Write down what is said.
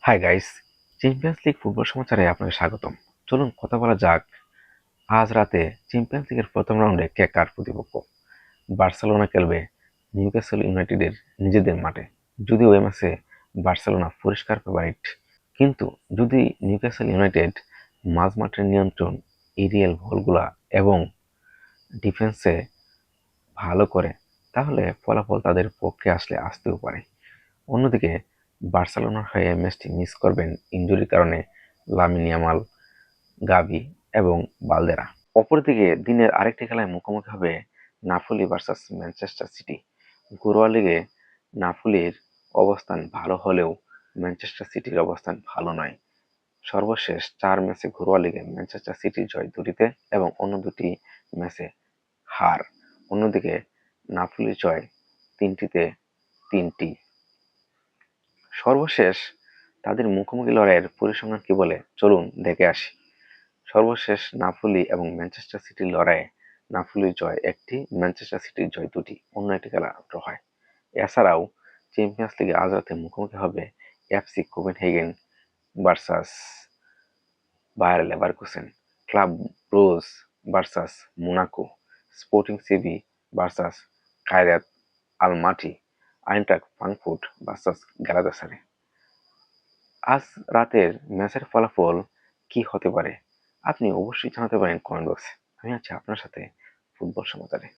High guys, champions league football সমাচারে আপনাকে স্বাগতম। চলুন কথা বলা যাক আজ রাতে চ্যাম্পিয়ন্স লিগের প্রথম রাউন্ডে কে কার প্রতিপক্ষ। বার্সেলোনা খেলবে নিউক্যাসল ইউনাইটেডের নিজেদের মাঠে। যদিও এই ম্যাচে বার্সেলোনা পরিষ্কার ফেভারিট, কিন্তু যদি নিউক্যাসল ইউনাইটেড মাঝমাঠের নিয়ন্ত্রণ, এরিয়াল বলগুলা এবং ডিফেন্সে ভালো করে, তাহলে ফলাফল তাদের পক্ষে আসতেও পারে। অন্যদিকে বার্সেলোনার হয়ে ম্যাচটি মিস করবেন ইনজুরির কারণে লামিন ইয়ামাল, গাভি এবং বালদেরা। অপরদিকে দিনের আরেকটি খেলায় মুখোমুখি হবে নাপোলি ভার্সাস ম্যানচেস্টার সিটি। ঘরোয়া লিগে নাপোলির অবস্থান ভালো হলেও ম্যানচেস্টার সিটির অবস্থান ভালো নয়। সর্বশেষ 4 ম্যাচে ঘরোয়া লিগে ম্যানচেস্টার সিটির জয় দুটিতে এবং অন্য দুটি ম্যাচে হার। অন্যদিকে নাপোলির জয় 3টিতে 3টি। সর্বশেষ তাদের মুখোমুখি লড়াইয়ের পরিসংখ্যান কি বলে, চলুন দেখে আসি। সর্বশেষ নাপোলি এবং ম্যানচেস্টার সিটির লড়াইয়ে নাপোলির জয় 1টি, ম্যানচেস্টার সিটির জয় 2টি, অন্য একটি খেলা ড্র হয়। এছাড়াও চ্যাম্পিয়ন্স লিগে আজ রাতে মুখোমুখি হবে FC Copenhagen versus Bayer Leverkusen, club Bruges versus Monaco, sporting CP versus Kairat Almaty, Eintracht Frankfurt versus Galatasaray. আজ রাতের ম্যাচের ফলাফল কি হতে পারে আপনি অবশ্যই জানাতে পারেন কমেন্ট বক্সে। আমি আছি আপনার সাথে ফুটবল সমাচারে।